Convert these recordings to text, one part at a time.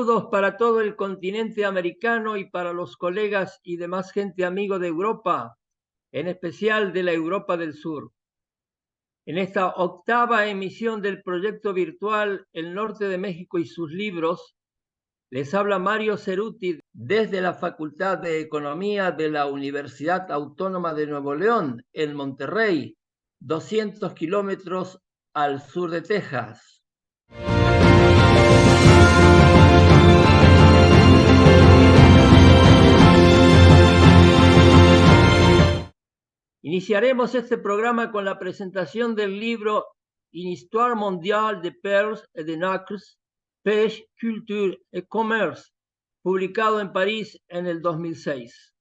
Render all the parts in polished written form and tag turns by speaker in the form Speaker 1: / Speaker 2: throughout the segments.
Speaker 1: Saludos para todo el continente americano y para los colegas y demás gente amigo de Europa, en especial de la Europa del Sur. En esta octava emisión del proyecto virtual El Norte de México y sus libros, les habla Mario Ceruti desde la Facultad de Economía de la Universidad Autónoma de Nuevo León, en Monterrey, 200 kilómetros al sur de Texas. Iniciaremos este programa con la presentación del libro Une histoire mondiale des perles et des nacres, pêche, culture et commerce, publicado en París en el 2006.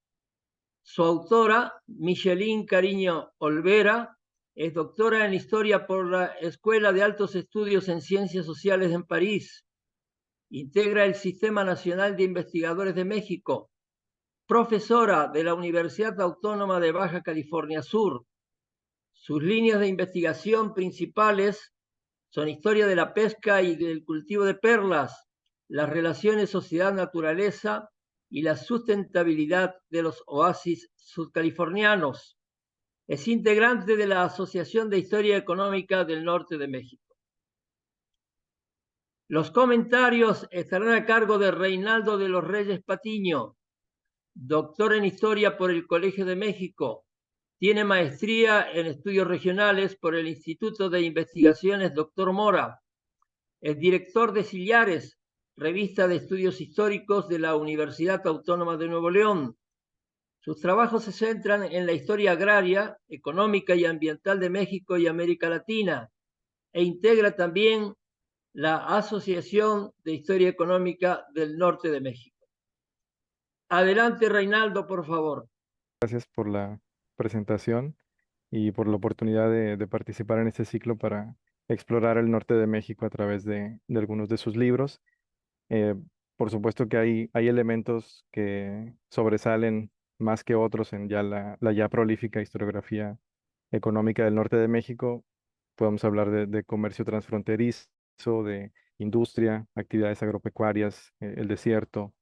Speaker 1: Su autora, Micheline Cariño Olvera, es doctora en Historia por la Escuela de Altos Estudios en Ciencias Sociales en París. Integra el Sistema Nacional de Investigadores de México, profesora de la Universidad Autónoma de Baja California Sur. Sus líneas de investigación principales son historia de la pesca y del cultivo de perlas, las relaciones sociedad-naturaleza y la sustentabilidad de los oasis sudcalifornianos. Es integrante de la Asociación de Historia Económica del Norte de México. Los comentarios estarán a cargo de Reinaldo de los Reyes Patiño, doctor en Historia por el Colegio de México. Tiene maestría en estudios regionales por el Instituto de Investigaciones Dr. Mora. Es director de Sillares, revista de estudios históricos de la Universidad Autónoma de Nuevo León. Sus trabajos se centran en la historia agraria, económica y ambiental de México y América Latina, e integra también la Asociación de Historia Económica del Norte de México. Adelante, Reinaldo, por favor.
Speaker 2: Gracias por la presentación y por la oportunidad de participar en este ciclo para explorar el norte de México a través de algunos de sus libros. Eh, por supuesto que hay elementos que sobresalen más que otros en ya la ya prolífica historiografía económica del norte de México. Podemos hablar de comercio transfronterizo, de industria, actividades agropecuarias, el desierto.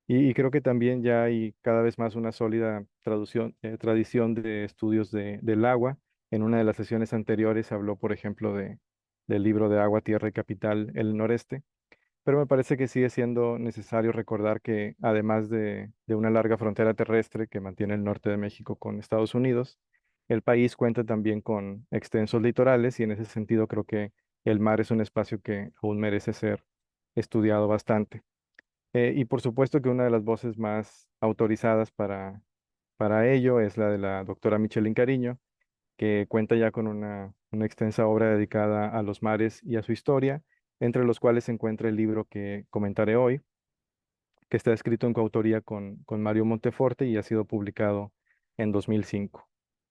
Speaker 2: Y creo que también ya hay cada vez más una sólida tradición de estudios del agua. En una de las sesiones anteriores se habló, por ejemplo, del libro de Agua, Tierra y Capital, El Noreste, pero me parece que sigue siendo necesario recordar que además de una larga frontera terrestre que mantiene el norte de México con Estados Unidos, el país cuenta también con extensos litorales y en ese sentido creo que el mar es un espacio que aún merece ser estudiado bastante. Y por supuesto que una de las voces más autorizadas para ello es la de la doctora Micheline Cariño, que cuenta ya con una extensa obra dedicada a los mares y a su historia, entre los cuales se encuentra el libro que comentaré hoy, que está escrito en coautoría con Mario Monteforte y ha sido publicado en 2005.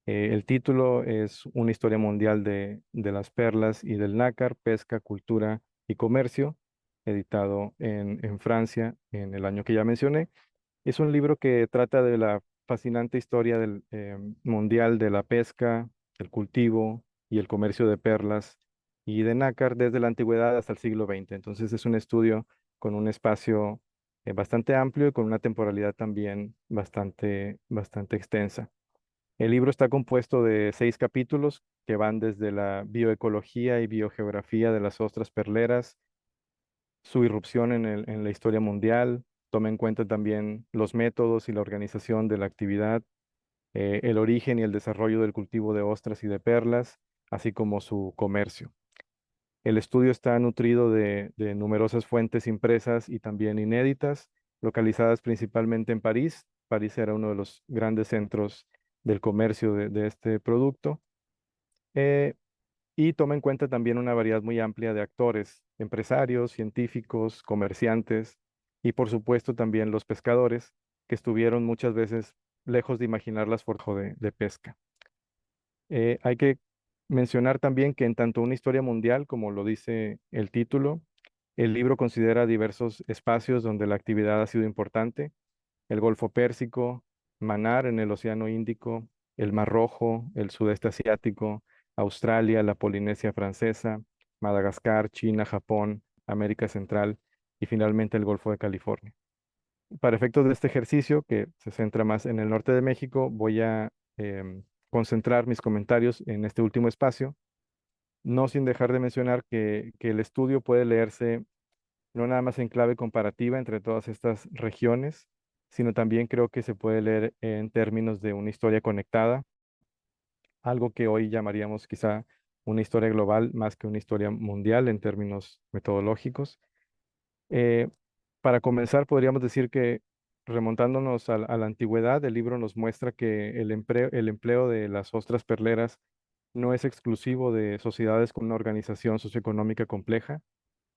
Speaker 2: El título es Una historia mundial de las perlas y del nácar, pesca, cultura y comercio, editado en Francia en el año que ya mencioné. Es un libro que trata de la fascinante historia mundial de la pesca, el cultivo y el comercio de perlas y de nácar desde la antigüedad hasta el siglo XX. Entonces es un estudio con un espacio bastante amplio y con una temporalidad también bastante extensa. El libro está compuesto de 6 capítulos que van desde la bioecología y biogeografía de las ostras perleras, su irrupción en la historia mundial, toma en cuenta también los métodos y la organización de la actividad, el origen y el desarrollo del cultivo de ostras y de perlas, así como su comercio. El estudio está nutrido de numerosas fuentes impresas y también inéditas, localizadas principalmente en París. París era uno de los grandes centros del comercio de este producto. Eh, y toma en cuenta también una variedad muy amplia de actores, empresarios, científicos, comerciantes y por supuesto también los pescadores, que estuvieron muchas veces lejos de imaginar las formas de pesca. Hay que mencionar también que en tanto una historia mundial, como lo dice el título, el libro considera diversos espacios donde la actividad ha sido importante: el Golfo Pérsico, Manar en el Océano Índico, el Mar Rojo, el Sudeste Asiático, Australia, la Polinesia Francesa, Madagascar, China, Japón, América Central y finalmente el Golfo de California. Para efectos de este ejercicio, que se centra más en el norte de México, voy a concentrar mis comentarios en este último espacio, no sin dejar de mencionar que el estudio puede leerse no nada más en clave comparativa entre todas estas regiones, sino también creo que se puede leer en términos de una historia conectada, algo que hoy llamaríamos quizá una historia global más que una historia mundial en términos metodológicos. Eh, para comenzar, podríamos decir que remontándonos a la antigüedad, el libro nos muestra que el empleo de las ostras perleras no es exclusivo de sociedades con una organización socioeconómica compleja,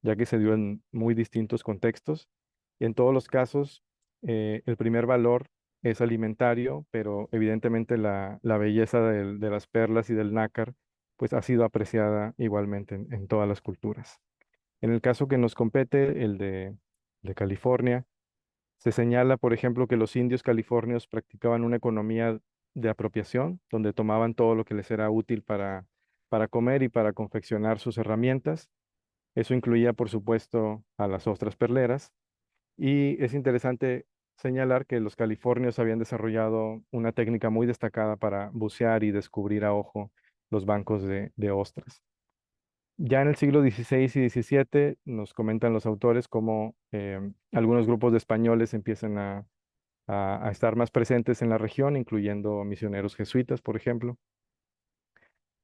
Speaker 2: ya que se dio en muy distintos contextos. Y en todos los casos, el primer valor es alimentario, pero evidentemente la belleza de las perlas y del nácar, pues ha sido apreciada igualmente en todas las culturas. En el caso que nos compete, el de California, se señala, por ejemplo, que los indios californios practicaban una economía de apropiación, donde tomaban todo lo que les era útil para comer y para confeccionar sus herramientas. Eso incluía, por supuesto, a las ostras perleras. Y es interesante señalar que los californios habían desarrollado una técnica muy destacada para bucear y descubrir a ojo los bancos de ostras. Ya en el siglo XVI y XVII nos comentan los autores cómo algunos grupos de españoles empiezan a estar más presentes en la región, incluyendo misioneros jesuitas, por ejemplo.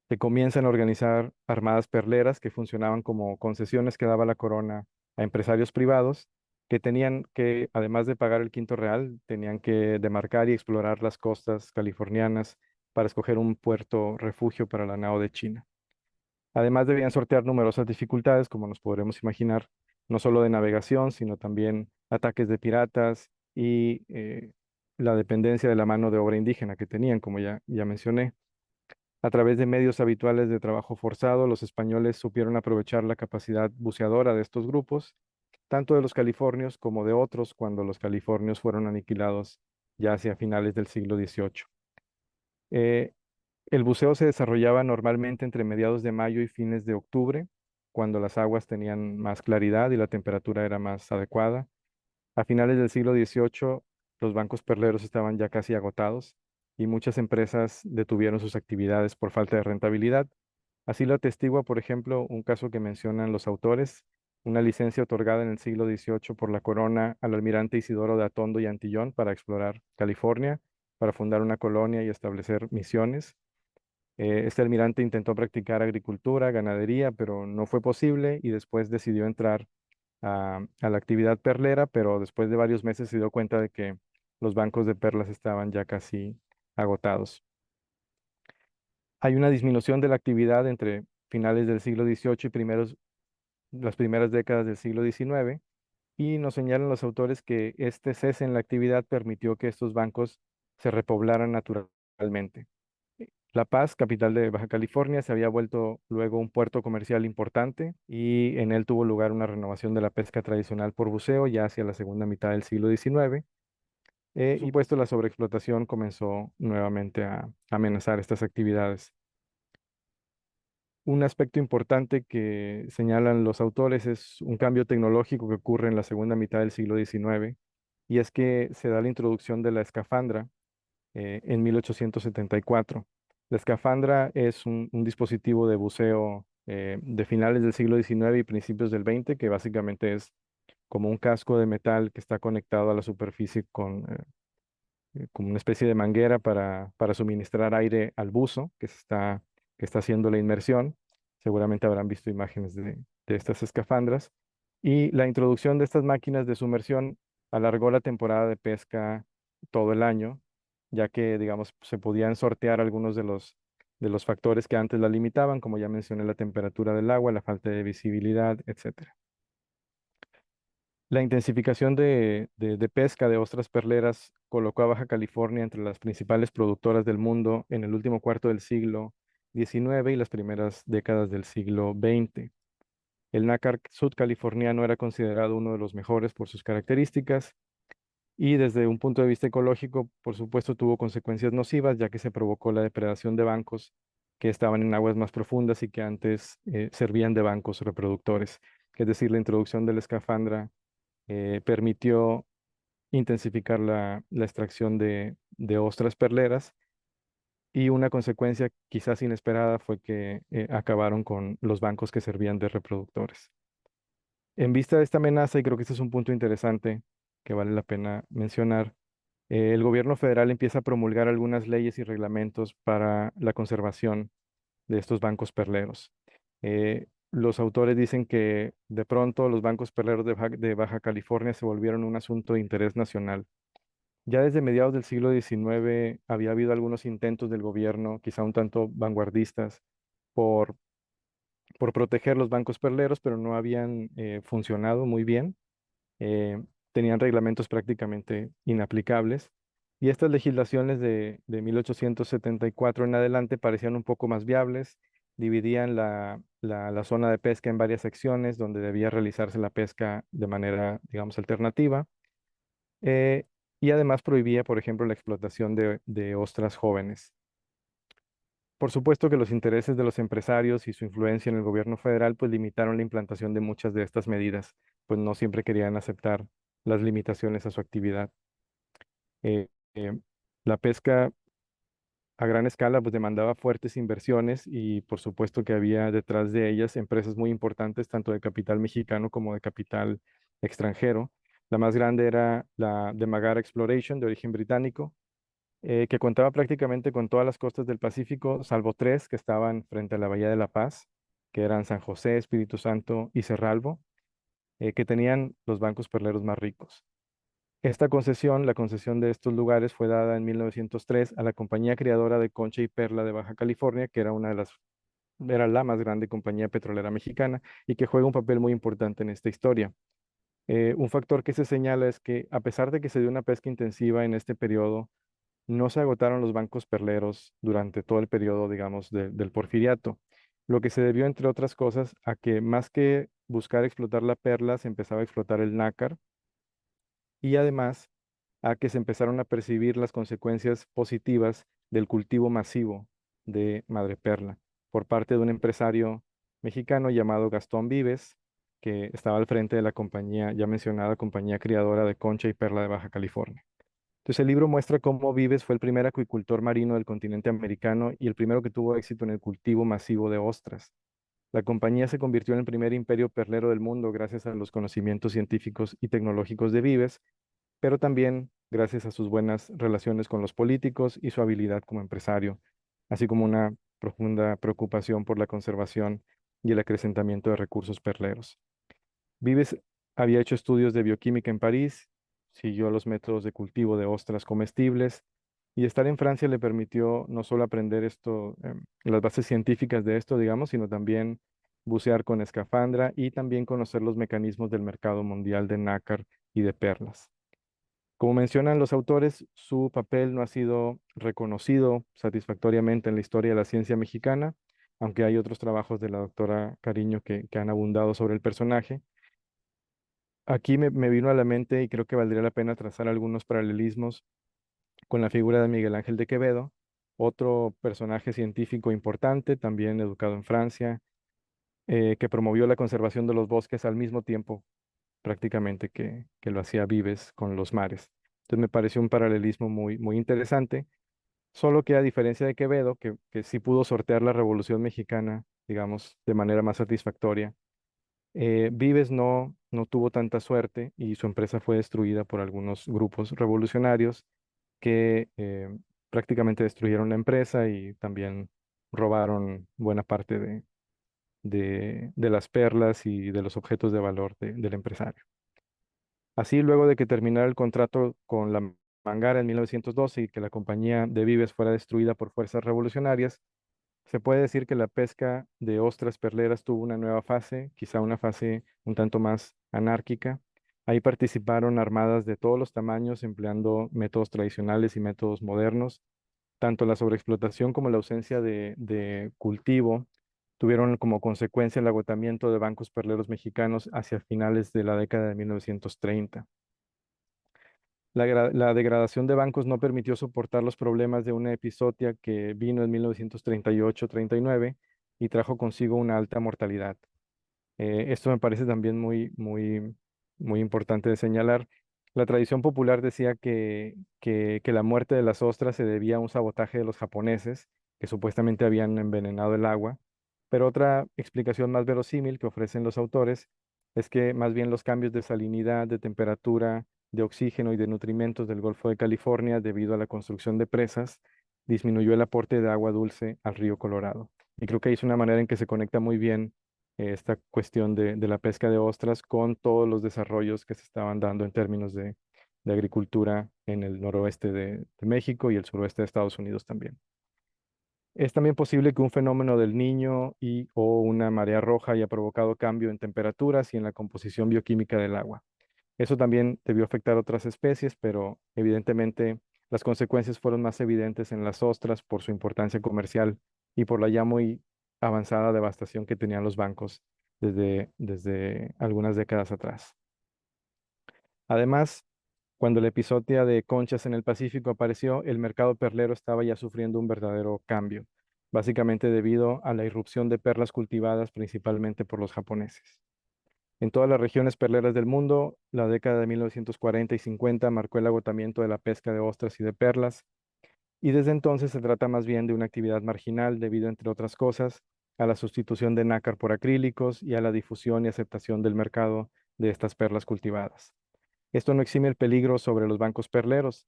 Speaker 2: Se comienzan a organizar armadas perleras que funcionaban como concesiones que daba la corona a empresarios privados que tenían que, además de pagar el quinto real, tenían que demarcar y explorar las costas californianas para escoger un puerto refugio para la nao de China. Además, debían sortear numerosas dificultades, como nos podremos imaginar, no solo de navegación, sino también ataques de piratas y la dependencia de la mano de obra indígena que tenían, como ya mencioné. A través de medios habituales de trabajo forzado, los españoles supieron aprovechar la capacidad buceadora de estos grupos, tanto de los californios como de otros, cuando los californios fueron aniquilados ya hacia finales del siglo XVIII. El buceo se desarrollaba normalmente entre mediados de mayo y fines de octubre, cuando las aguas tenían más claridad y la temperatura era más adecuada. A finales del siglo XVIII, los bancos perleros estaban ya casi agotados y muchas empresas detuvieron sus actividades por falta de rentabilidad. Así lo atestigua, por ejemplo, un caso que mencionan los autores, una licencia otorgada en el siglo XVIII por la corona al almirante Isidoro de Atondo y Antillón para explorar California, para fundar una colonia y establecer misiones. Este almirante intentó practicar agricultura, ganadería, pero no fue posible y después decidió entrar a la actividad perlera, pero después de varios meses se dio cuenta de que los bancos de perlas estaban ya casi agotados. Hay una disminución de la actividad entre finales del siglo XVIII y las primeras décadas del siglo XIX, y nos señalan los autores que este cese en la actividad permitió que estos bancos se repoblaran naturalmente. La Paz, capital de Baja California, se había vuelto luego un puerto comercial importante y en él tuvo lugar una renovación de la pesca tradicional por buceo ya hacia la segunda mitad del siglo XIX. Y puesto la sobreexplotación comenzó nuevamente a amenazar estas actividades. Un aspecto importante que señalan los autores es un cambio tecnológico que ocurre en la segunda mitad del siglo XIX, y es que se da la introducción de la escafandra en 1874. La escafandra es un dispositivo de buceo de finales del siglo XIX y principios del XX, que básicamente es como un casco de metal que está conectado a la superficie con como una especie de manguera para suministrar aire al buzo que está haciendo la inmersión. Seguramente habrán visto imágenes de estas escafandras. Y la introducción de estas máquinas de sumersión alargó la temporada de pesca todo el año, ya que, digamos, se podían sortear algunos de los factores que antes la limitaban, como ya mencioné, la temperatura del agua, la falta de visibilidad, etcétera. La intensificación de pesca de ostras perleras colocó a Baja California entre las principales productoras del mundo en el último cuarto del siglo XIX y las primeras décadas del siglo XX. El nácar sudcaliforniano era considerado uno de los mejores por sus características y desde un punto de vista ecológico, por supuesto, tuvo consecuencias nocivas, ya que se provocó la depredación de bancos que estaban en aguas más profundas y que antes servían de bancos reproductores. Es decir, la introducción de la escafandra permitió intensificar la extracción de ostras perleras y una consecuencia quizás inesperada fue que acabaron con los bancos que servían de reproductores. En vista de esta amenaza, y creo que este es un punto interesante que vale la pena mencionar, el gobierno federal empieza a promulgar algunas leyes y reglamentos para la conservación de estos bancos perleros. Los autores dicen que de pronto los bancos perleros de Baja California se volvieron un asunto de interés nacional. Ya desde mediados del siglo XIX había habido algunos intentos del gobierno, quizá un tanto vanguardistas, por, por proteger los bancos perleros, pero no habían funcionado muy bien. eh, Tenían reglamentos prácticamente inaplicables. Y estas legislaciones de 1874 en adelante parecían un poco más viables, dividían la zona de pesca en varias secciones donde debía realizarse la pesca de manera, digamos, alternativa. eh, y además prohibía, por ejemplo, la explotación de ostras jóvenes. Por supuesto que los intereses de los empresarios y su influencia en el gobierno federal pues limitaron la implantación de muchas de estas medidas, pues no siempre querían aceptar las limitaciones a su actividad. Eh, eh, la pesca a gran escala pues demandaba fuertes inversiones y por supuesto que había detrás de ellas empresas muy importantes, tanto de capital mexicano como de capital extranjero. La más grande era la de Magara Exploration, de origen británico, que contaba prácticamente con todas las costas del Pacífico, salvo tres que estaban frente a la Bahía de La Paz, que eran San José, Espíritu Santo y Cerralbo, que tenían los bancos perleros más ricos. Esta concesión, la concesión de estos lugares, fue dada en 1903 a la compañía creadora de Concha y Perla de Baja California, que era era la más grande compañía petrolera mexicana y que juega un papel muy importante en esta historia. Un factor que se señala es que a pesar de que se dio una pesca intensiva en este periodo, no se agotaron los bancos perleros durante todo el periodo, digamos, del Porfiriato, lo que se debió, entre otras cosas, a que más que buscar explotar la perla, se empezaba a explotar el nácar y además a que se empezaron a percibir las consecuencias positivas del cultivo masivo de madreperla por parte de un empresario mexicano llamado Gastón Vives, que estaba al frente de la compañía, ya mencionada compañía criadora de concha y perla de Baja California. Entonces el libro muestra cómo Vives fue el primer acuicultor marino del continente americano y el primero que tuvo éxito en el cultivo masivo de ostras. La compañía se convirtió en el primer imperio perlero del mundo gracias a los conocimientos científicos y tecnológicos de Vives, pero también gracias a sus buenas relaciones con los políticos y su habilidad como empresario, así como una profunda preocupación por la conservación y el acrecentamiento de recursos perleros. Vives había hecho estudios de bioquímica en París, siguió los métodos de cultivo de ostras comestibles y estar en Francia le permitió no solo aprender esto, las bases científicas de esto, digamos, sino también bucear con escafandra y también conocer los mecanismos del mercado mundial de nácar y de perlas. Como mencionan los autores, su papel no ha sido reconocido satisfactoriamente en la historia de la ciencia mexicana, aunque hay otros trabajos de la doctora Cariño que han abundado sobre el personaje. Aquí me vino a la mente y creo que valdría la pena trazar algunos paralelismos con la figura de Miguel Ángel de Quevedo, otro personaje científico importante, también educado en Francia, que promovió la conservación de los bosques al mismo tiempo prácticamente que lo hacía Vives con los mares. Entonces me pareció un paralelismo muy interesante, solo que a diferencia de Quevedo, que sí pudo sortear la Revolución Mexicana, digamos, de manera más satisfactoria, Vives no tuvo tanta suerte y su empresa fue destruida por algunos grupos revolucionarios que prácticamente destruyeron la empresa y también robaron buena parte de las perlas y de los objetos de valor del empresario. Así, luego de que terminara el contrato con la Mangara en 1912 y que la compañía de Vives fuera destruida por fuerzas revolucionarias, se puede decir que la pesca de ostras perleras tuvo una nueva fase, quizá una fase un tanto más anárquica. Ahí participaron armadas de todos los tamaños, empleando métodos tradicionales y métodos modernos. Tanto la sobreexplotación como la ausencia de cultivo tuvieron como consecuencia el agotamiento de bancos perleros mexicanos hacia finales de la década de 1930. La degradación de bancos no permitió soportar los problemas de una epizotia que vino en 1938-39 y trajo consigo una alta mortalidad. Esto me parece también muy muy importante de señalar. La tradición popular decía que la muerte de las ostras se debía a un sabotaje de los japoneses, que supuestamente habían envenenado el agua, pero otra explicación más verosímil que ofrecen los autores es que más bien los cambios de salinidad, de temperatura, de oxígeno y de nutrimentos del Golfo de California debido a la construcción de presas disminuyó el aporte de agua dulce al río Colorado. Y creo que ahí es una manera en que se conecta muy bien esta cuestión de la pesca de ostras con todos los desarrollos que se estaban dando en términos de agricultura en el noroeste de México y el suroeste de Estados Unidos también. Es también posible que un fenómeno del Niño y o una marea roja haya provocado cambio en temperaturas y en la composición bioquímica del agua. Eso también debió afectar a otras especies, pero evidentemente las consecuencias fueron más evidentes en las ostras por su importancia comercial y por la ya muy avanzada devastación que tenían los bancos desde algunas décadas atrás. Además, cuando la epizodia de conchas en el Pacífico apareció, el mercado perlero estaba ya sufriendo un verdadero cambio, básicamente debido a la irrupción de perlas cultivadas principalmente por los japoneses. En todas las regiones perleras del mundo, la década de 1940 y 50 marcó el agotamiento de la pesca de ostras y de perlas, y desde entonces se trata más bien de una actividad marginal debido, entre otras cosas, a la sustitución de nácar por acrílicos y a la difusión y aceptación del mercado de estas perlas cultivadas. Esto no exime el peligro sobre los bancos perleros.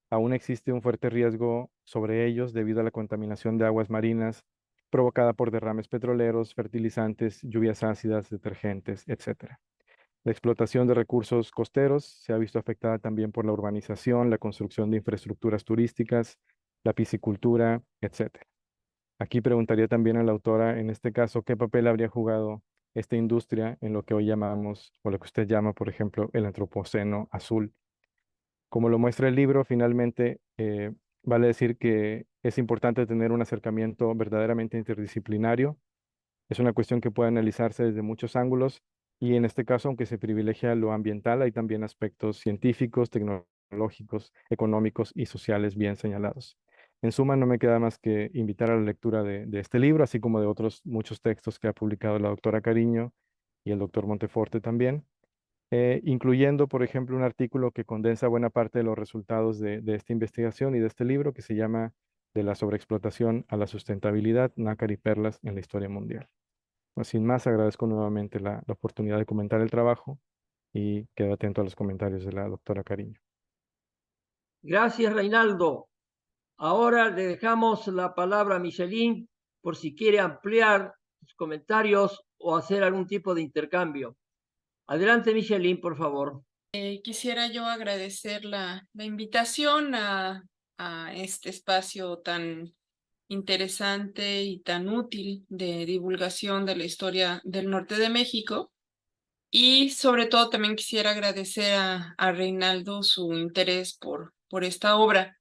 Speaker 2: Aún existe un fuerte riesgo sobre ellos debido a la contaminación de aguas marinas provocada por derrames petroleros, fertilizantes, lluvias ácidas, detergentes, etc. La explotación de recursos costeros se ha visto afectada también por la urbanización, la construcción de infraestructuras turísticas, la piscicultura, etc. Aquí preguntaría también a la autora, en este caso, ¿qué papel habría jugado esta industria en lo que hoy llamamos, o lo que usted llama, por ejemplo, el antropoceno azul? Como lo muestra el libro, finalmente, vale decir que es importante tener un acercamiento verdaderamente interdisciplinario. Es una cuestión que puede analizarse desde muchos ángulos y en este caso, aunque se privilegia lo ambiental, hay también aspectos científicos, tecnológicos, económicos y sociales bien señalados. En suma, no me queda más que invitar a la lectura de este libro, así como de otros muchos textos que ha publicado la doctora Cariño y el doctor Monteforte también, incluyendo, por ejemplo, un artículo que condensa buena parte de los resultados de esta investigación y de este libro que se llama De la sobreexplotación a la sustentabilidad, nácar y perlas en la historia mundial. Pues, sin más, agradezco nuevamente la oportunidad de comentar el trabajo y quedo atento a los comentarios de la doctora Cariño.
Speaker 1: Gracias, Reinaldo. Ahora le dejamos la palabra a Michelin por si quiere ampliar sus comentarios o hacer algún tipo de intercambio. Adelante, Michelin, por favor.
Speaker 3: Quisiera yo agradecer la invitación a este espacio tan interesante y tan útil de divulgación de la historia del norte de México. Y sobre todo también quisiera agradecer a Reinaldo su interés por esta obra.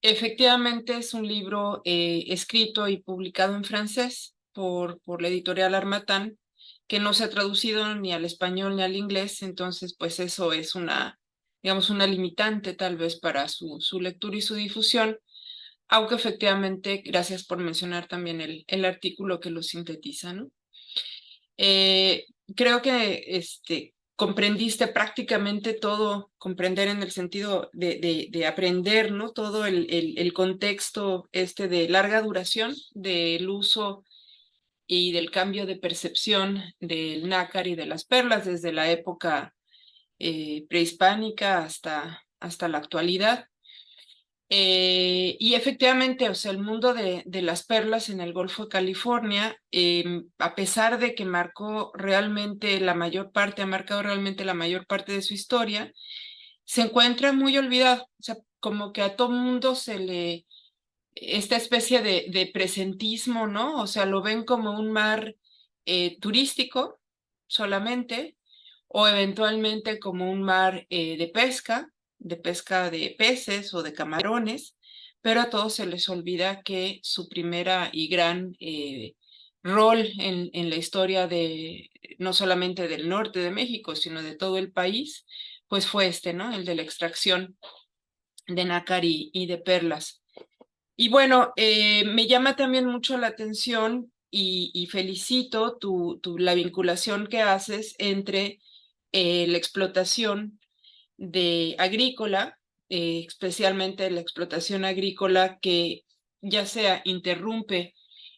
Speaker 3: Efectivamente es un libro escrito y publicado en francés por la editorial Harmattan, que no se ha traducido ni al español ni al inglés, entonces pues eso es digamos, una limitante tal vez para su lectura y su difusión, aunque efectivamente, gracias por mencionar también el artículo que lo sintetiza, ¿no? Creo que comprendiste prácticamente todo, comprender en el sentido de aprender, ¿no? Todo el contexto de larga duración del uso y del cambio de percepción del nácar y de las perlas desde la época prehispánica hasta la actualidad. Y efectivamente, o sea, el mundo de las perlas en el Golfo de California, a pesar de que marcó realmente la mayor parte, ha marcado realmente la mayor parte de su historia, se encuentra muy olvidado. O sea, como que a todo mundo esta especie de presentismo, ¿no? O sea, lo ven como un mar turístico solamente, o eventualmente como un mar de pesca de peces o de camarones, pero a todos se les olvida que su primera y gran rol en la historia no solamente del norte de México, sino de todo el país, pues fue ¿no? El de la extracción de nácar y de perlas. Y bueno, me llama también mucho la atención y felicito la vinculación que haces entre la explotación agrícola, especialmente la explotación agrícola que ya sea interrumpe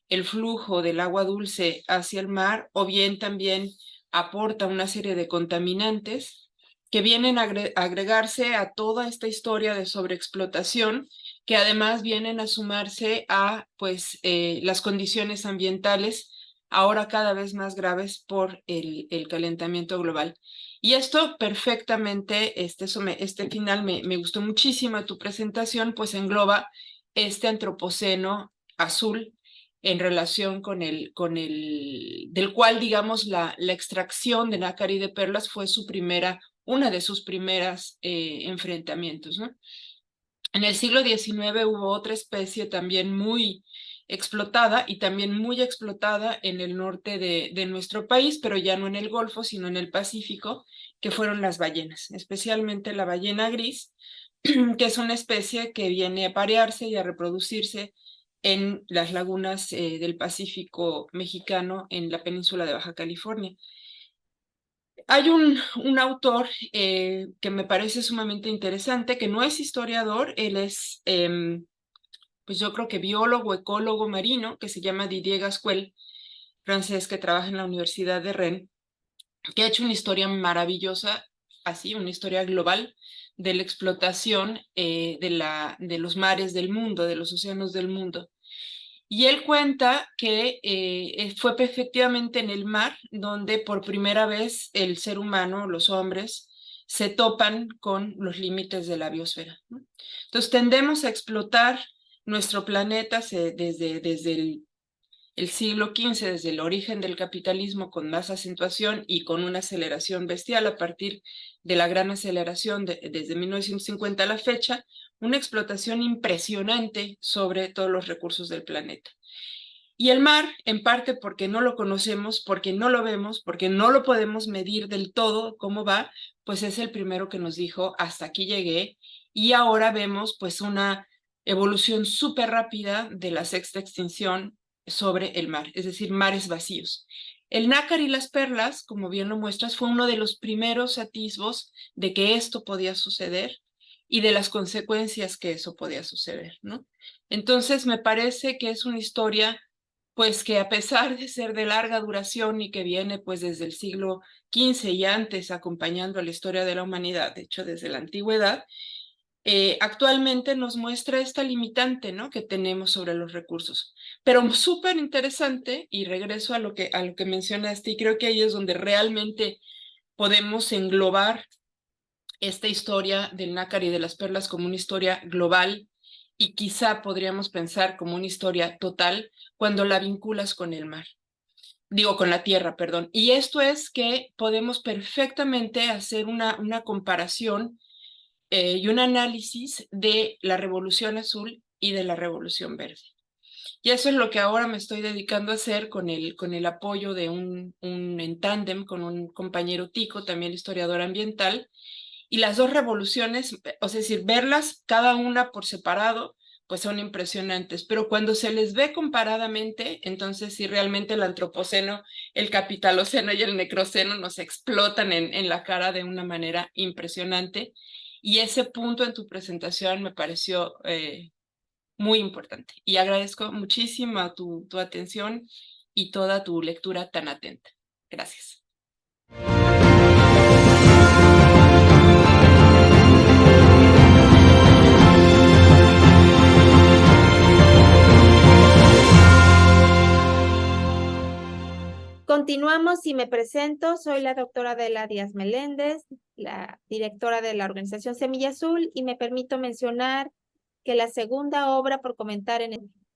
Speaker 3: el flujo del agua dulce hacia el mar o bien también aporta una serie de contaminantes que vienen a agregarse a toda esta historia de sobreexplotación, que además vienen a sumarse a pues, las condiciones ambientales ahora cada vez más graves por el calentamiento global. Y esto perfectamente, este final me gustó muchísimo de tu presentación, pues engloba este antropoceno azul en relación con del cual, digamos, la extracción de nácar y de perlas fue una de sus primeras enfrentamientos, ¿no? En el siglo XIX hubo otra especie también muy explotada y también muy explotada en el norte de nuestro país, pero ya no en el Golfo, sino en el Pacífico, que fueron las ballenas, especialmente la ballena gris, que es una especie que viene a parearse y a reproducirse en las lagunas del Pacífico mexicano en la península de Baja California. Hay un autor que me parece sumamente interesante, que no es historiador, él es, pues yo creo que biólogo, ecólogo marino, que se llama Didier Gasquel, francés, que trabaja en la Universidad de Rennes, que ha hecho una historia maravillosa, así, una historia global de la explotación de los mares del mundo, de los océanos del mundo. Y él cuenta que fue efectivamente en el mar donde por primera vez el ser humano, los hombres, se topan con los límites de la biosfera, ¿no? Entonces tendemos a explotar nuestro planeta desde el siglo XV, desde el origen del capitalismo, con más acentuación y con una aceleración bestial a partir de la gran aceleración desde 1950 a la fecha, una explotación impresionante sobre todos los recursos del planeta. Y el mar, en parte porque no lo conocemos, porque no lo vemos, porque no lo podemos medir del todo cómo va, pues es el primero que nos dijo, hasta aquí llegué, y ahora vemos pues una evolución súper rápida de la sexta extinción sobre el mar, es decir, mares vacíos. El nácar y las perlas, como bien lo muestras, fue uno de los primeros atisbos de que esto podía suceder y de las consecuencias que eso podía suceder, ¿no? Entonces, me parece que es una historia pues que a pesar de ser de larga duración y que viene pues desde el siglo XV y antes acompañando a la historia de la humanidad, de hecho desde la antigüedad, actualmente nos muestra esta limitante, ¿no?, que tenemos sobre los recursos. Pero súper interesante, y regreso a lo que mencionaste, y creo que ahí es donde realmente podemos englobar esta historia del nácar y de las perlas como una historia global, y quizá podríamos pensar como una historia total cuando la vinculas con el mar. Digo, con la tierra, perdón. Y esto es que podemos perfectamente hacer una comparación y un análisis de la Revolución Azul y de la Revolución Verde. Y eso es lo que ahora me estoy dedicando a hacer con el apoyo de en tándem con un compañero tico, también historiador ambiental. Y las dos revoluciones, es decir, verlas cada una por separado, pues son impresionantes, pero cuando se les ve comparadamente, entonces sí realmente el antropoceno, el capitaloceno y el necroceno nos explotan en la cara de una manera impresionante. Y ese punto en tu presentación me pareció muy importante. Y agradezco muchísimo tu atención y toda tu lectura tan atenta. Gracias.
Speaker 4: Continuamos y me presento. Soy la doctora Adela Díaz Meléndez, la directora de la organización Semilla Azul, y me permito mencionar que la segunda obra por comentar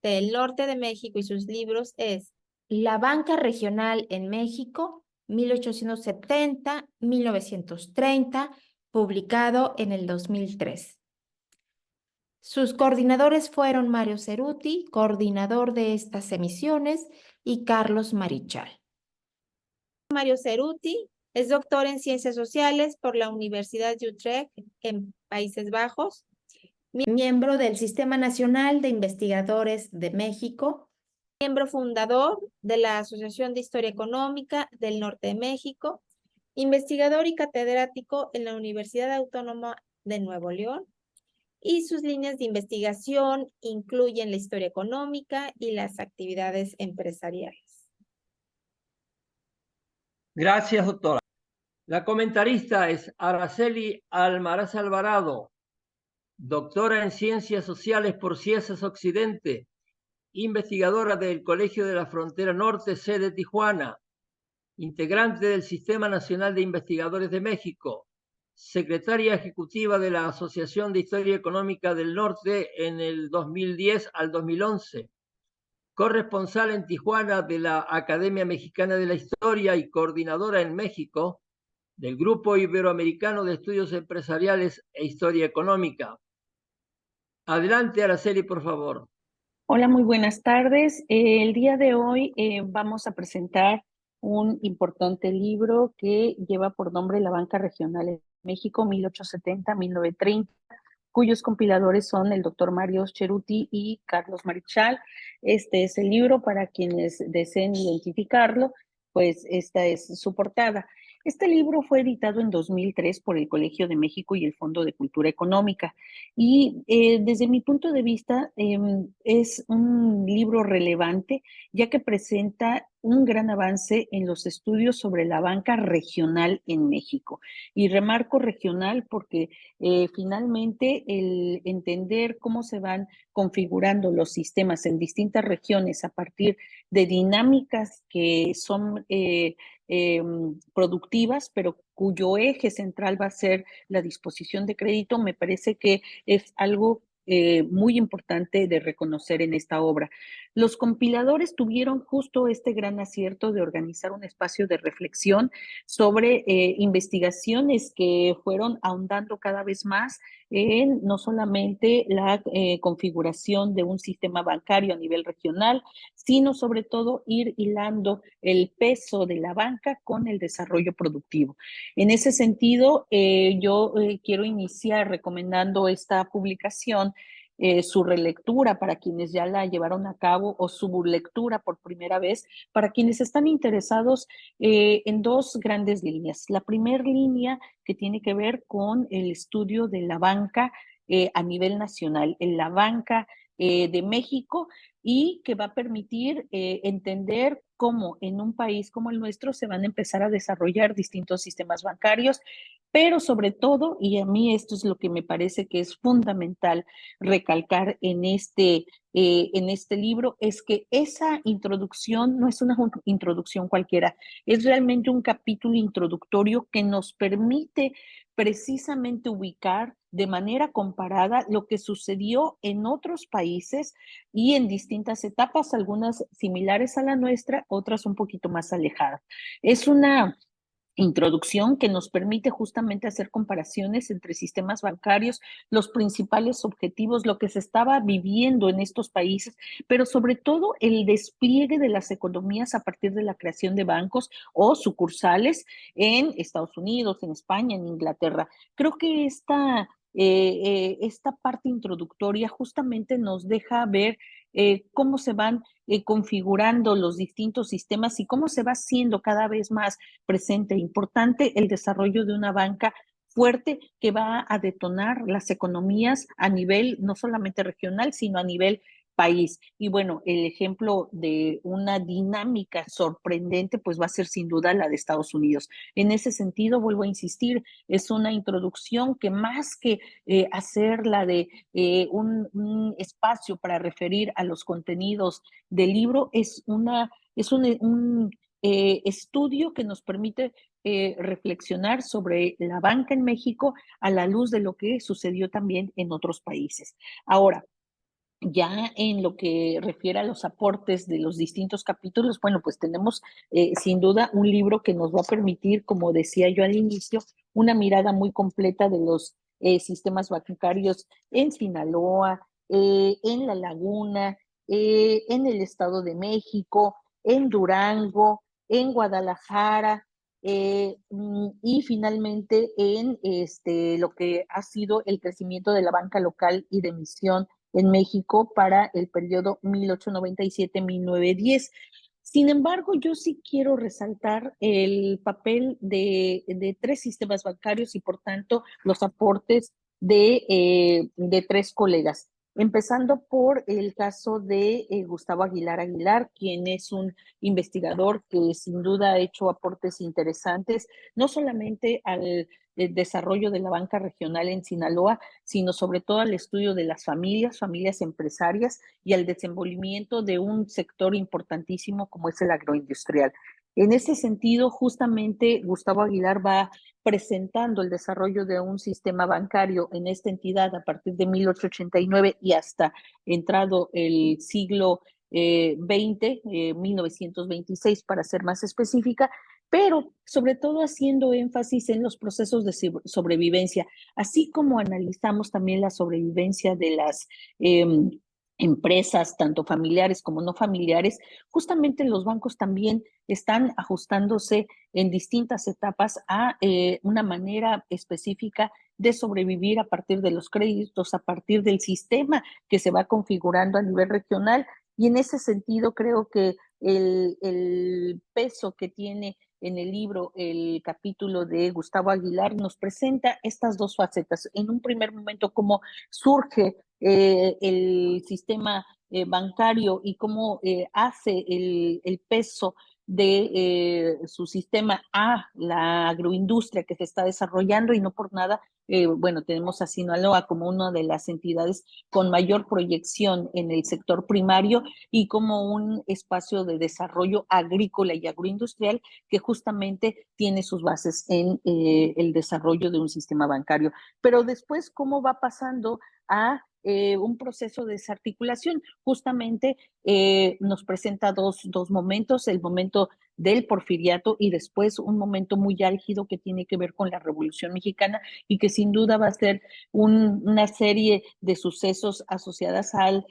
Speaker 4: del norte de México y sus libros es La Banca Regional en México, 1870-1930, publicado en el 2003. Sus coordinadores fueron Mario Ceruti, coordinador de estas emisiones, y Carlos Marichal. Mario Ceruti es doctor en Ciencias Sociales por la Universidad de Utrecht en Países Bajos, miembro del Sistema Nacional de Investigadores de México, miembro fundador de la Asociación de Historia Económica del Norte de México investigador y catedrático en la Universidad Autónoma de Nuevo León, y sus líneas de investigación incluyen la historia económica y las actividades empresariales.
Speaker 1: Gracias, doctora. La comentarista es Araceli Almaraz Alvarado, doctora en Ciencias Sociales por CIESAS Occidente, investigadora del Colegio de la Frontera Norte, sede Tijuana, integrante del Sistema Nacional de Investigadores de México, secretaria ejecutiva de la Asociación de Historia Económica del Norte en el 2010 al 2011, corresponsal en Tijuana de la Academia Mexicana de la Historia y coordinadora en México del Grupo Iberoamericano de Estudios Empresariales e Historia Económica. Adelante, Araceli, por favor.
Speaker 5: Hola, muy buenas tardes. El día de hoy vamos a presentar un importante libro que lleva por nombre La Banca Regional en México, 1870-1930, cuyos compiladores son el doctor Mario Cerutti y Carlos Marichal. Este es el libro para quienes deseen identificarlo, pues esta es su portada. Este libro fue editado en 2003 por el Colegio de México y el Fondo de Cultura Económica. Y desde mi punto de vista es un libro relevante, ya que presenta un gran avance en los estudios sobre la banca regional en México. Y remarco regional porque finalmente el entender cómo se van configurando los sistemas en distintas regiones a partir de dinámicas que son productivas, pero cuyo eje central va a ser la disposición de crédito, me parece que es algo muy importante de reconocer en esta obra. Los compiladores tuvieron justo este gran acierto de organizar un espacio de reflexión sobre investigaciones que fueron ahondando cada vez más en no solamente la configuración de un sistema bancario a nivel regional, sino sobre todo ir hilando el peso de la banca con el desarrollo productivo. En ese sentido, yo quiero iniciar recomendando esta publicación, su relectura para quienes ya la llevaron a cabo o su lectura por primera vez para quienes están interesados en dos grandes líneas. La primera línea que tiene que ver con el estudio de la banca a nivel nacional, en la banca de México, y que va a permitir entender cómo en un país como el nuestro se van a empezar a desarrollar distintos sistemas bancarios, pero sobre todo, y a mí esto es lo que me parece que es fundamental recalcar en este libro, es que esa introducción no es una introducción cualquiera, es realmente un capítulo introductorio que nos permite precisamente ubicar de manera comparada lo que sucedió en otros países y en distintas etapas, algunas similares a la nuestra, otras un poquito más alejadas. Es una introducción que nos permite justamente hacer comparaciones entre sistemas bancarios, los principales objetivos, lo que se estaba viviendo en estos países, pero sobre todo el despliegue de las economías a partir de la creación de bancos o sucursales en Estados Unidos, en España, en Inglaterra. Creo que esta parte introductoria justamente nos deja ver cómo se van configurando los distintos sistemas y cómo se va haciendo cada vez más presente e importante el desarrollo de una banca fuerte que va a detonar las economías a nivel no solamente regional, sino a nivel país. Y bueno, el ejemplo de una dinámica sorprendente, pues va a ser sin duda la de Estados Unidos. En ese sentido, vuelvo a insistir, es una introducción que más que hacerla de un espacio para referir a los contenidos del libro, es un estudio que nos permite reflexionar sobre la banca en México a la luz de lo que sucedió también en otros países. Ahora, ya en lo que refiere a los aportes de los distintos capítulos, bueno, pues tenemos sin duda un libro que nos va a permitir, como decía yo al inicio, una mirada muy completa de los sistemas bancarios en Sinaloa, en La Laguna, en el Estado de México, en Durango, en Guadalajara, y finalmente en lo que ha sido el crecimiento de la banca local y de emisión en México para el periodo 1897-1910. Sin embargo, yo sí quiero resaltar el papel de tres sistemas bancarios y, por tanto, los aportes de tres colegas. Empezando por el caso de Gustavo Aguilar Aguilar, quien es un investigador que sin duda ha hecho aportes interesantes, no solamente al desarrollo de la banca regional en Sinaloa, sino sobre todo al estudio de las familias empresarias y al desenvolvimiento de un sector importantísimo como es el agroindustrial. En ese sentido, justamente Gustavo Aguilar va presentando el desarrollo de un sistema bancario en esta entidad a partir de 1889 y hasta entrado el siglo XX, 1926 para ser más específica, pero sobre todo haciendo énfasis en los procesos de sobrevivencia, así como analizamos también la sobrevivencia de las empresas, tanto familiares como no familiares. Justamente los bancos también están ajustándose en distintas etapas a una manera específica de sobrevivir a partir de los créditos, a partir del sistema que se va configurando a nivel regional. Y en ese sentido creo que el peso que tiene en el libro el capítulo de Gustavo Aguilar nos presenta estas dos facetas. En un primer momento, cómo surge el sistema bancario y cómo hace el peso de su sistema a la agroindustria que se está desarrollando, y no por nada, bueno, tenemos a Sinaloa como una de las entidades con mayor proyección en el sector primario y como un espacio de desarrollo agrícola y agroindustrial que justamente tiene sus bases en el desarrollo de un sistema bancario. Pero después, ¿cómo va pasando a un proceso de desarticulación? Justamente nos presenta dos momentos, el momento del porfiriato y después un momento muy álgido que tiene que ver con la Revolución Mexicana y que sin duda va a ser una serie de sucesos asociadas al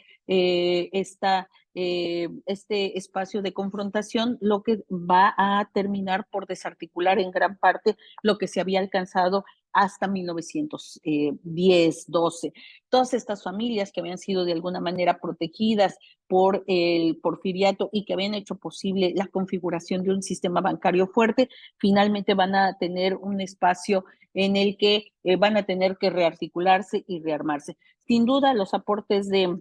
Speaker 5: este espacio de confrontación, lo que va a terminar por desarticular en gran parte lo que se había alcanzado hasta 1910, 12. Todas estas familias que habían sido de alguna manera protegidas por el porfiriato y que habían hecho posible la configuración de un sistema bancario fuerte, finalmente van a tener un espacio en el que van a tener que rearticularse y rearmarse. Sin duda, los aportes de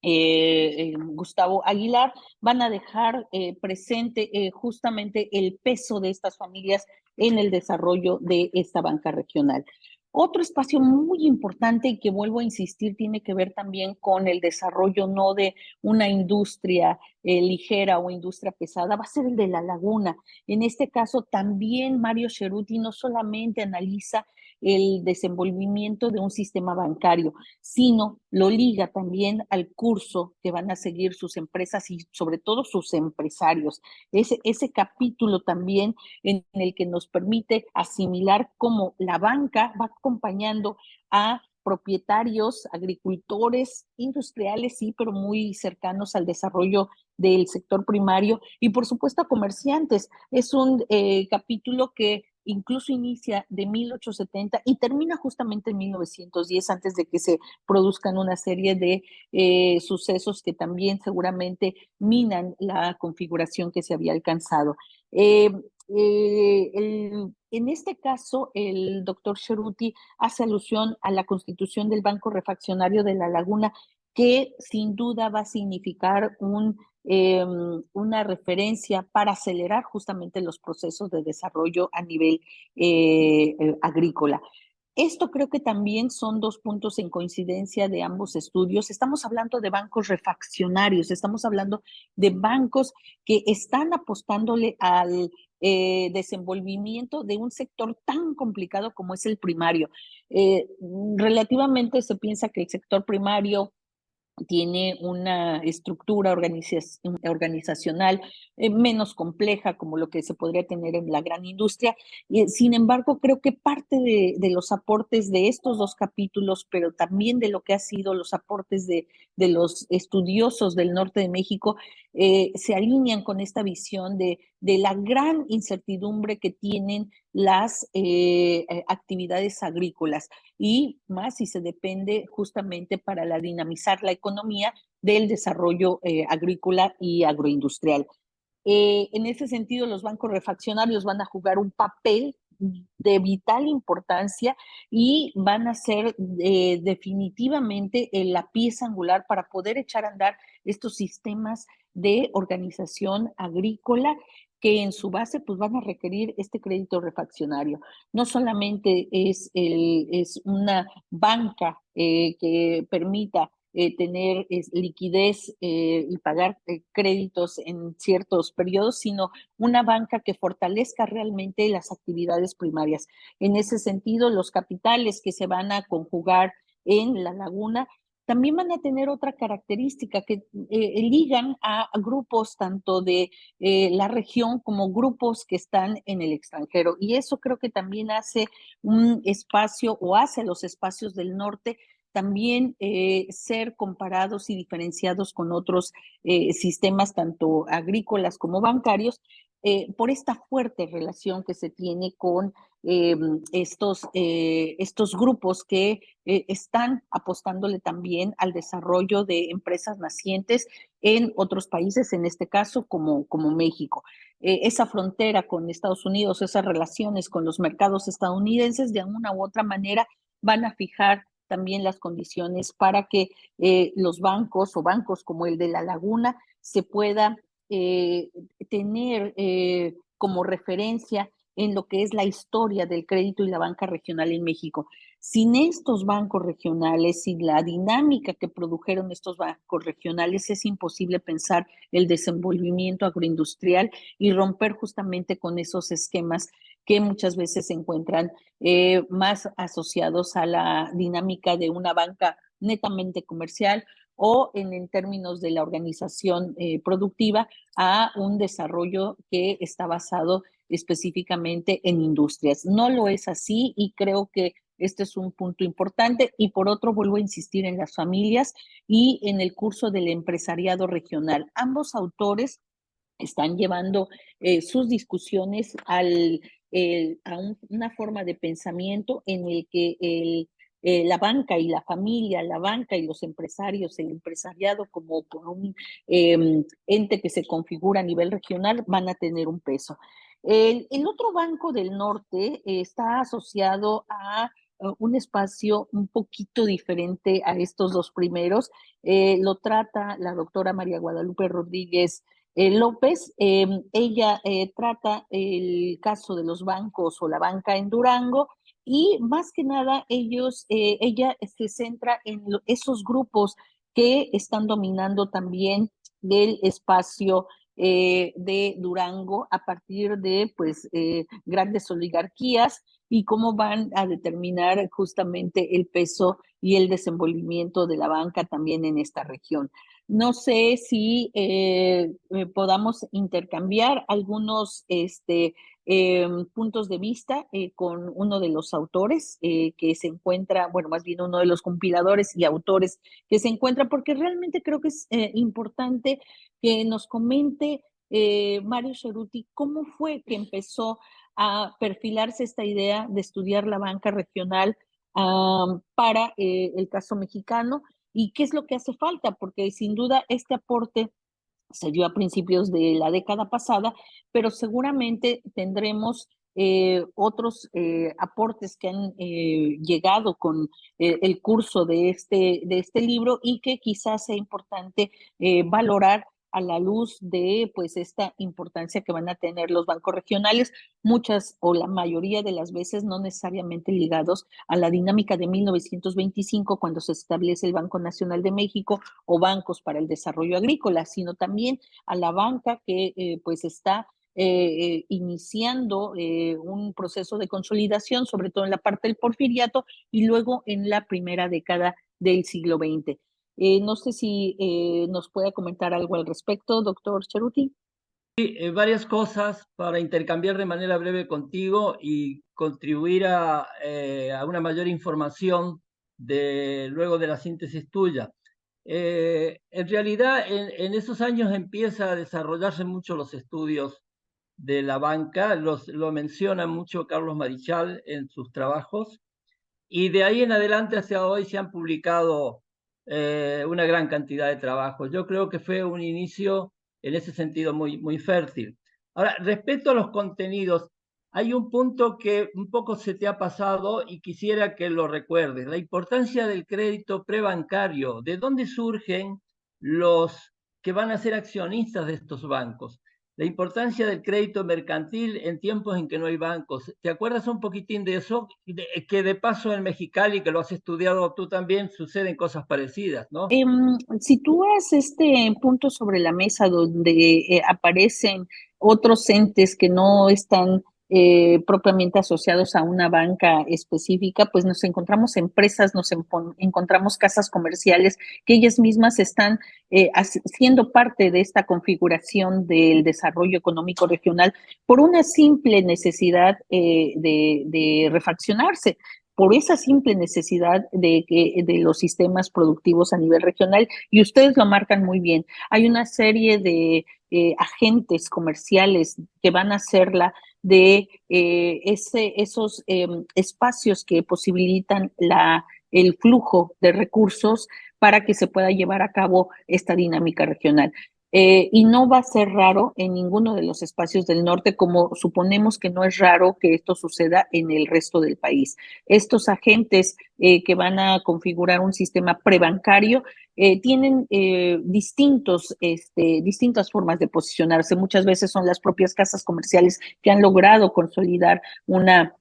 Speaker 5: Gustavo Aguilar van a dejar presente justamente el peso de estas familias en el desarrollo de esta banca regional. Otro espacio muy importante y que vuelvo a insistir tiene que ver también con el desarrollo no de una industria ligera o industria pesada, va a ser el de la laguna. En este caso también Mario Cerruti no solamente analiza el desenvolvimiento de un sistema bancario, sino lo liga también al curso que van a seguir sus empresas y sobre todo sus empresarios. Ese capítulo también en el que nos permite asimilar cómo la banca va acompañando a propietarios, agricultores, industriales, sí, pero muy cercanos al desarrollo del sector primario y por supuesto a comerciantes. Es un capítulo que incluso inicia de 1870 y termina justamente en 1910 antes de que se produzcan una serie de sucesos que también seguramente minan la configuración que se había alcanzado. En este caso, el doctor Cerruti hace alusión a la constitución del Banco Refaccionario de La Laguna, que sin duda va a significar una referencia para acelerar justamente los procesos de desarrollo a nivel agrícola. Esto creo que también son dos puntos en coincidencia de ambos estudios. Estamos hablando de bancos refaccionarios, estamos hablando de bancos que están apostándole al desenvolvimiento de un sector tan complicado como es el primario. Relativamente se piensa que el sector primario tiene una estructura organizacional menos compleja como lo que se podría tener en la gran industria. Sin embargo, creo que parte de los aportes de estos dos capítulos, pero también de lo que ha sido los aportes de los estudiosos del norte de México, se alinean con esta visión de la gran incertidumbre que tienen las actividades agrícolas y más si se depende justamente para dinamizar la economía del desarrollo agrícola y agroindustrial. En ese sentido, los bancos refaccionarios van a jugar un papel de vital importancia y van a ser definitivamente la pieza angular para poder echar a andar estos sistemas de organización agrícola que en su base pues van a requerir este crédito refaccionario. No solamente es una banca que permita tener liquidez y pagar créditos en ciertos periodos, sino una banca que fortalezca realmente las actividades primarias. En ese sentido, los capitales que se van a conjugar en la laguna también van a tener otra característica que ligan a grupos tanto de la región como grupos que están en el extranjero. Y eso creo que también hace un espacio o hace los espacios del norte también ser comparados y diferenciados con otros sistemas, tanto agrícolas como bancarios, por esta fuerte relación que se tiene con estos grupos que están apostándole también al desarrollo de empresas nacientes en otros países, en este caso como México. Esa frontera con Estados Unidos, esas relaciones con los mercados estadounidenses, de una u otra manera van a fijar también las condiciones para que los bancos o bancos como el de La Laguna se pueda tener como referencia en lo que es la historia del crédito y la banca regional en México. Sin estos bancos regionales, sin la dinámica que produjeron estos bancos regionales, es imposible pensar el desenvolvimiento agroindustrial y romper justamente con esos esquemas que muchas veces se encuentran más asociados a la dinámica de una banca netamente comercial o en términos de la organización productiva a un desarrollo que está basado específicamente en industrias. No lo es así y creo que este es un punto importante. Y por otro, vuelvo a insistir en las familias y en el curso del empresariado regional. Ambos autores están llevando sus discusiones a una forma de pensamiento en el que la banca y la familia, la banca y los empresarios, el empresariado como un ente que se configura a nivel regional van a tener un peso. El otro banco del norte está asociado a un espacio un poquito diferente a estos dos primeros. Lo trata la doctora María Guadalupe Rodríguez López. Ella trata el caso de los bancos o la banca en Durango y más que nada ella se centra en esos grupos que están dominando también del espacio de Durango a partir de pues grandes oligarquías y cómo van a determinar justamente el peso y el desenvolvimiento de la banca también en esta región. No sé si podamos intercambiar algunos puntos de vista con uno de los autores que se encuentra, bueno, más bien uno de los compiladores y autores que se encuentra, porque realmente creo que es importante que nos comente Mario Ceruti cómo fue que empezó a perfilarse esta idea de estudiar la banca regional para el caso mexicano y qué es lo que hace falta, porque sin duda este aporte se dio a principios de la década pasada, pero seguramente tendremos otros aportes que han llegado con el curso de este libro y que quizás sea importante valorar a la luz de pues esta importancia que van a tener los bancos regionales, muchas o la mayoría de las veces no necesariamente ligados a la dinámica de 1925 cuando se establece el Banco Nacional de México o bancos para el desarrollo agrícola, sino también a la banca que pues está iniciando un proceso de consolidación, sobre todo en la parte del porfiriato y luego en la primera década del siglo XX. No sé si nos puede comentar algo al respecto, doctor Ceruti.
Speaker 1: Varias cosas para intercambiar de manera breve contigo y contribuir a una mayor información luego de la síntesis tuya. En realidad, en esos años empieza a desarrollarse mucho los estudios de la banca, lo menciona mucho Carlos Marichal en sus trabajos, y de ahí en adelante hacia hoy se han publicado una gran cantidad de trabajos. Yo creo que fue un inicio en ese sentido muy fértil. Ahora, respecto a los contenidos, hay un punto que un poco se te ha pasado y quisiera que lo recuerdes, la importancia del crédito prebancario. ¿De dónde surgen los que van a ser accionistas de estos bancos? La importancia del crédito mercantil en tiempos en que no hay bancos. ¿Te acuerdas un poquitín de eso? Que de paso en Mexicali, que lo has estudiado tú también, suceden cosas parecidas, ¿no?
Speaker 5: Sitúas este punto sobre la mesa donde aparecen otros entes que no están propiamente asociados a una banca específica, pues nos encontramos empresas, encontramos casas comerciales que ellas mismas están siendo parte de esta configuración del desarrollo económico regional por una simple necesidad de refaccionarse, por esa simple necesidad de los sistemas productivos a nivel regional, y ustedes lo marcan muy bien. Hay una serie de agentes comerciales que van a hacerla de esos espacios que posibilitan el flujo de recursos para que se pueda llevar a cabo esta dinámica regional. Y no va a ser raro en ninguno de los espacios del norte, como suponemos que no es raro que esto suceda en el resto del país. Estos agentes que van a configurar un sistema prebancario tienen distintas formas de posicionarse. Muchas veces son las propias casas comerciales que han logrado consolidar una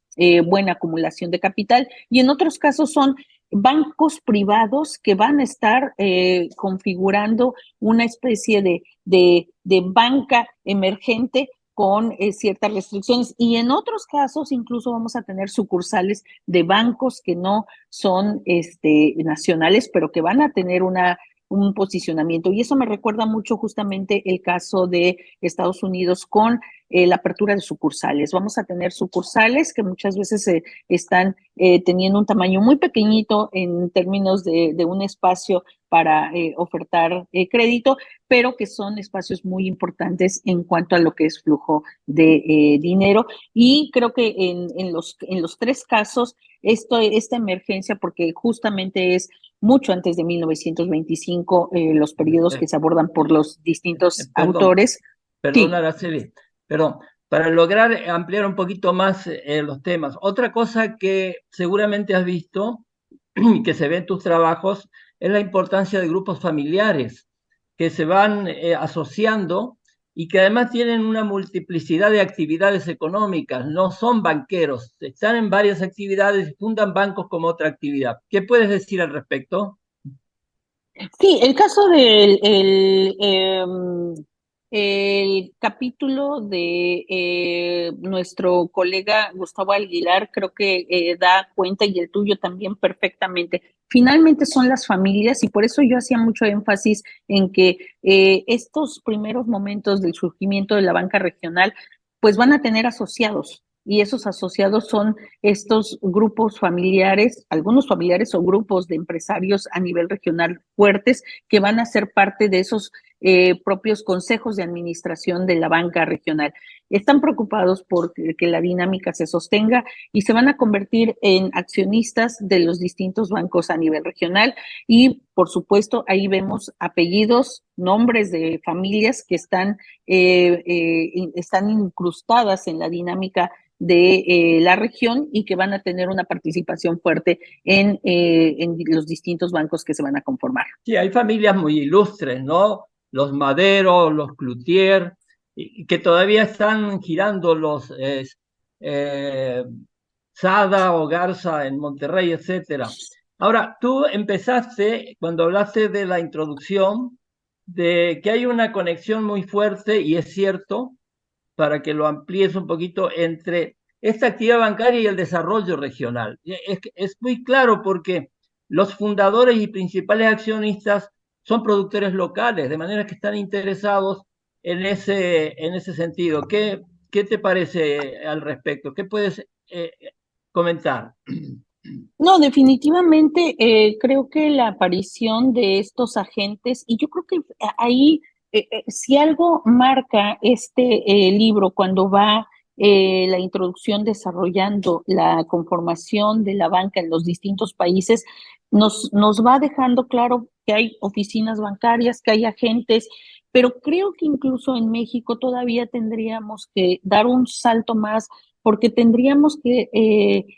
Speaker 5: buena acumulación de capital, y en otros casos son bancos privados que van a estar configurando una especie de banca emergente con ciertas restricciones, y en otros casos incluso vamos a tener sucursales de bancos que no son nacionales, pero que van a tener un posicionamiento. Y eso me recuerda mucho justamente el caso de Estados Unidos con la apertura de sucursales. Vamos a tener sucursales que muchas veces están teniendo un tamaño muy pequeñito en términos de un espacio para ofertar crédito, pero que son espacios muy importantes en cuanto a lo que es flujo de dinero. Y creo que en los tres casos, esta emergencia, porque justamente es mucho antes de 1925, los periodos que se abordan por los distintos autores.
Speaker 1: Perdón, Araceli, perdón, para lograr ampliar un poquito más los temas. Otra cosa que seguramente has visto y que se ve en tus trabajos es la importancia de grupos familiares que se van asociando y que además tienen una multiplicidad de actividades económicas, no son banqueros, están en varias actividades y fundan bancos como otra actividad. ¿Qué puedes decir al respecto?
Speaker 5: Sí, el caso del el capítulo de nuestro colega Gustavo Aguilar creo que da cuenta, y el tuyo también perfectamente. Finalmente son las familias, y por eso yo hacía mucho énfasis en que estos primeros momentos del surgimiento de la banca regional pues van a tener asociados, y esos asociados son estos grupos familiares, algunos familiares o grupos de empresarios a nivel regional fuertes que van a ser parte de esos propios consejos de administración de la banca regional. Están preocupados por que la dinámica se sostenga y se van a convertir en accionistas de los distintos bancos a nivel regional, y por supuesto ahí vemos apellidos, nombres de familias que están incrustadas en la dinámica de la región y que van a tener una participación fuerte en los distintos bancos que se van a conformar.
Speaker 1: Sí, hay familias muy ilustres, ¿no? Los Madero, los Cloutier, y que todavía están girando los Sada o Garza en Monterrey, etcétera. Ahora, tú empezaste, cuando hablaste de la introducción, de que hay una conexión muy fuerte, y es cierto, para que lo amplíes un poquito, entre esta actividad bancaria y el desarrollo regional. Es muy claro porque los fundadores y principales accionistas son productores locales, de manera que están interesados en ese sentido. ¿Qué te parece al respecto? ¿Qué puedes comentar?
Speaker 5: No, definitivamente creo que la aparición de estos agentes, y yo creo que ahí, si algo marca este libro cuando va la introducción desarrollando la conformación de la banca en los distintos países, nos va dejando claro que hay oficinas bancarias, que hay agentes, pero creo que incluso en México todavía tendríamos que dar un salto más porque tendríamos que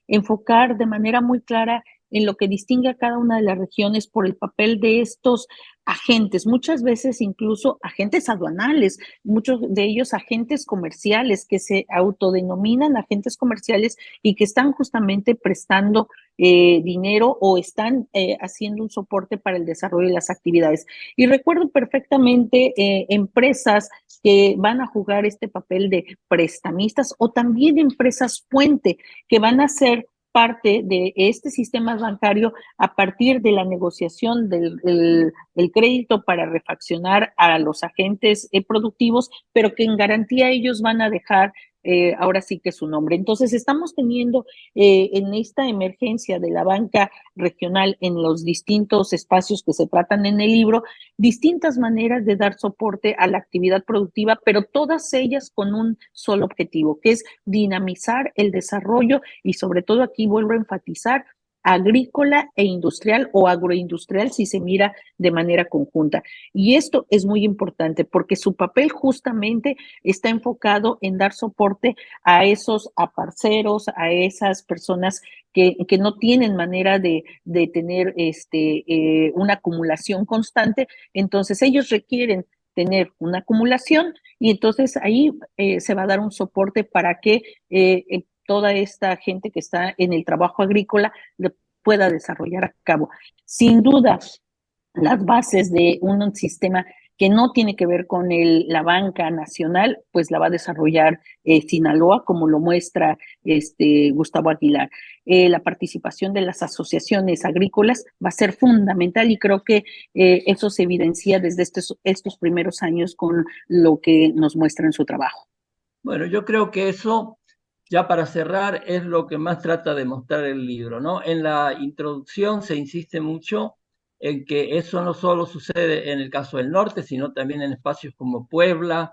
Speaker 5: enfocar de manera muy clara en lo que distingue a cada una de las regiones por el papel de estos agentes, muchas veces incluso agentes aduanales, muchos de ellos agentes comerciales que se autodenominan agentes comerciales y que están justamente prestando dinero o están haciendo un soporte para el desarrollo de las actividades. Y recuerdo perfectamente empresas que van a jugar este papel de prestamistas o también empresas puente que van a ser parte de este sistema bancario a partir de la negociación del crédito para refaccionar a los agentes productivos, pero que en garantía ellos van a dejar ahora sí que su nombre. Entonces, estamos teniendo en esta emergencia de la banca regional en los distintos espacios que se tratan en el libro, distintas maneras de dar soporte a la actividad productiva, pero todas ellas con un solo objetivo, que es dinamizar el desarrollo y sobre todo aquí vuelvo a enfatizar agrícola e industrial o agroindustrial si se mira de manera conjunta. Y esto es muy importante porque su papel justamente está enfocado en dar soporte a esos aparceros, a esas personas que no tienen manera de tener una acumulación constante. Entonces ellos requieren tener una acumulación y entonces ahí se va a dar un soporte para que toda esta gente que está en el trabajo agrícola lo pueda desarrollar a cabo. Sin duda, las bases de un sistema que no tiene que ver con la banca nacional, pues la va a desarrollar Sinaloa, como lo muestra Gustavo Aguilar. La participación de las asociaciones agrícolas va a ser fundamental y creo que eso se evidencia desde estos primeros años con lo que nos muestra en su trabajo.
Speaker 1: Bueno, yo creo que eso, ya para cerrar, es lo que más trata de mostrar el libro, ¿no? En la introducción se insiste mucho en que eso no solo sucede en el caso del norte, sino también en espacios como Puebla,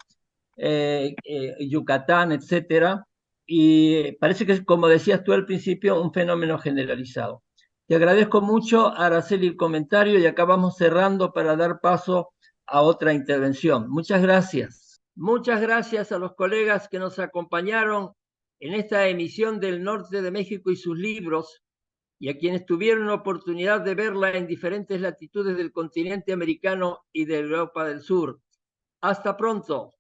Speaker 1: Yucatán, etcétera. Y parece que, como decías tú al principio, un fenómeno generalizado. Te agradezco mucho, Araceli, el comentario y acá vamos cerrando para dar paso a otra intervención. Muchas gracias. Muchas gracias a los colegas que nos acompañaron en esta emisión del Norte de México y sus libros, y a quienes tuvieron la oportunidad de verla en diferentes latitudes del continente americano y de Europa del Sur. Hasta pronto.